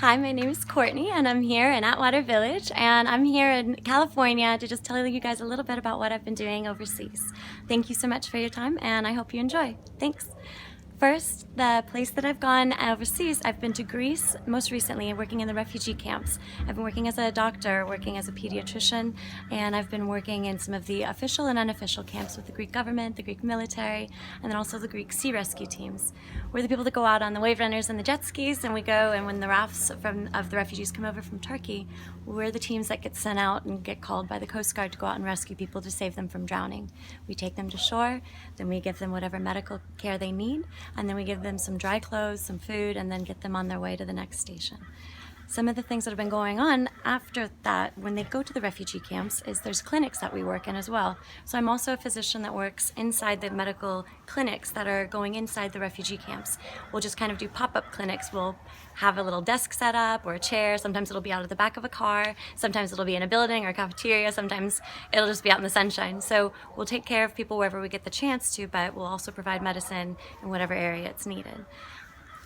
Hi, my name is Courtney and I'm here in Atwater Village, and I'm here in California to just tell you guys a little bit about what I've been doing overseas. Thank you so much for your time and I hope you enjoy. Thanks. First, the place that I've gone overseas, I've been to Greece, most recently working in the refugee camps. I've been working as a doctor, working as a pediatrician, and I've been working in some of the official and unofficial camps with the Greek government, the Greek military, and then also the Greek sea rescue teams. We're the people that go out on the wave runners and the jet skis, and we go, and when the rafts of the refugees come over from Turkey, we're the teams that get sent out and get called by the Coast Guard to go out and rescue people to save them from drowning. We take them to shore, then we give them whatever medical care they need, and then we give them some dry clothes, some food, and then get them on their way to the next station. Some of the things that have been going on after that, when they go to the refugee camps, is there's clinics that we work in as well. So I'm also a physician that works inside the medical clinics that are going inside the refugee camps. We'll just kind of do pop-up clinics. We'll have a little desk set up or a chair. Sometimes it'll be out of the back of a car. Sometimes it'll be in a building or a cafeteria. Sometimes it'll just be out in the sunshine. So we'll take care of people wherever we get the chance to, but we'll also provide medicine in whatever area it's needed.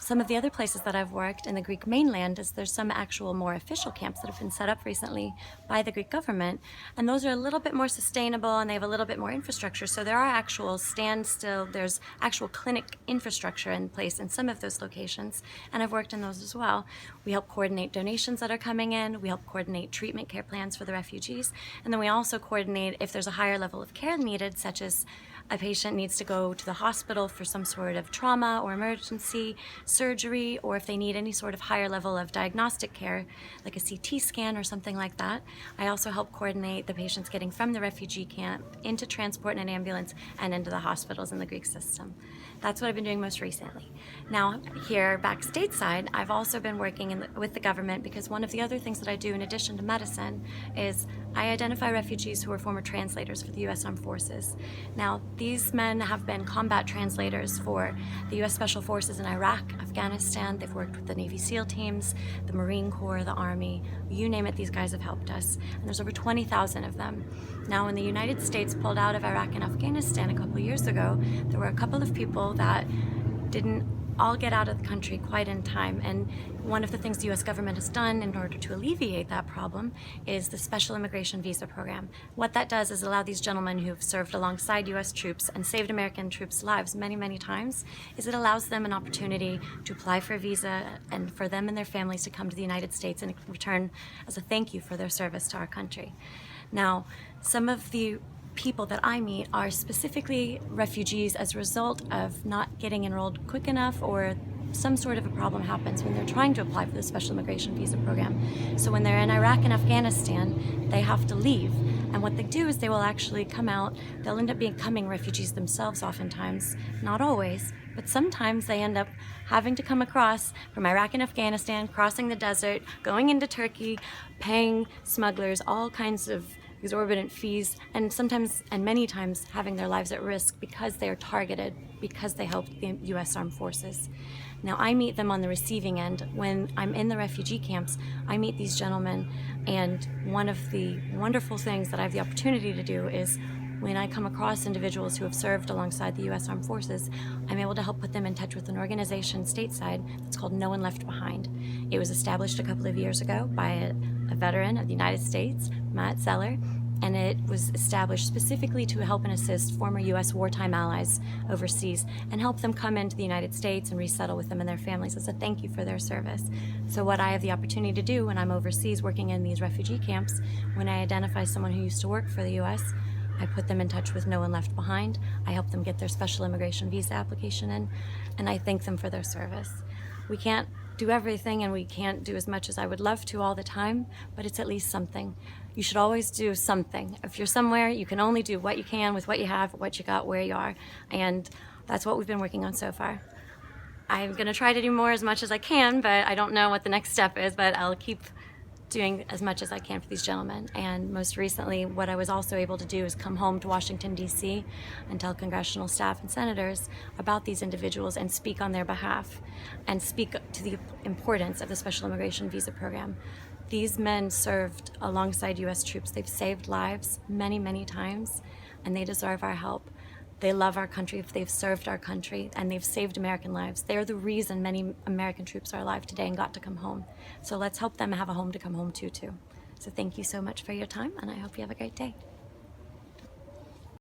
Some of the other places that I've worked in the Greek mainland is there's some actual more official camps that have been set up recently by the Greek government, and those are a little bit more sustainable and they have a little bit more infrastructure. So there are actual there's actual clinic infrastructure in place in some of those locations, and I've worked in those as well. We help coordinate donations that are coming in, we help coordinate treatment care plans for the refugees, and then we also coordinate if there's a higher level of care needed, such as a patient needs to go to the hospital for some sort of trauma or emergency surgery, or if they need any sort of higher level of diagnostic care, like a CT scan or something like that. I also help coordinate the patients getting from the refugee camp into transport in an ambulance and into the hospitals in the Greek system. That's what I've been doing most recently. Now, here back stateside, I've also been working with the government, because one of the other things that I do in addition to medicine is I identify refugees who are former translators for the U.S. Armed Forces. Now, these men have been combat translators for the U.S. Special Forces in Iraq, Afghanistan. They've worked with the Navy SEAL teams, the Marine Corps, the Army. You name it, these guys have helped us. And there's over 20,000 of them. Now, when the United States pulled out of Iraq and Afghanistan a couple years ago, there were a couple of people that didn't all get out of the country quite in time. And one of the things the U.S. government has done in order to alleviate that problem is the Special Immigration Visa Program. What that does is allow these gentlemen who've served alongside U.S. troops and saved American troops' lives many, many times, is it allows them an opportunity to apply for a visa and for them and their families to come to the United States in return as a thank you for their service to our country. Now, some of the people that I meet are specifically refugees as a result of not getting enrolled quick enough, or some sort of a problem happens when they're trying to apply for the Special Immigration Visa Program. So when they're in Iraq and Afghanistan, they have to leave. And what they do is they will actually come out, they'll end up becoming refugees themselves oftentimes, not always, but sometimes they end up having to come across from Iraq and Afghanistan, crossing the desert, going into Turkey, paying smugglers all kinds of exorbitant fees, and sometimes and many times having their lives at risk because they are targeted, because they helped the U.S. Armed Forces. Now, I meet them on the receiving end. When I'm in the refugee camps, I meet these gentlemen, and one of the wonderful things that I have the opportunity to do is when I come across individuals who have served alongside the U.S. Armed Forces, I'm able to help put them in touch with an organization stateside that's called No One Left Behind. It was established a couple of years ago by a veteran of the United States, Matt Zeller, and it was established specifically to help and assist former U.S. wartime allies overseas and help them come into the United States and resettle with them and their families as a thank you for their service. So what I have the opportunity to do when I'm overseas working in these refugee camps, when I identify someone who used to work for the U.S., I put them in touch with No One Left Behind. I help them get their special immigration visa application in, and I thank them for their service. We can't do everything, and we can't do as much as I would love to all the time, but it's at least something. You should always do something. If you're somewhere, you can only do what you can with what you have, what you got, where you are, and that's what we've been working on so far. I'm gonna try to do more as much as I can, but I don't know what the next step is, but I'll keep doing as much as I can for these gentlemen. And most recently, what I was also able to do is come home to Washington, D.C. and tell congressional staff and senators about these individuals and speak on their behalf and speak to the importance of the Special Immigration Visa Program. These men served alongside U.S. troops. They've saved lives many, many times, and they deserve our help. They love our country, they've served our country, and they've saved American lives. They're the reason many American troops are alive today and got to come home. So let's help them have a home to come home to too. So thank you so much for your time, and I hope you have a great day.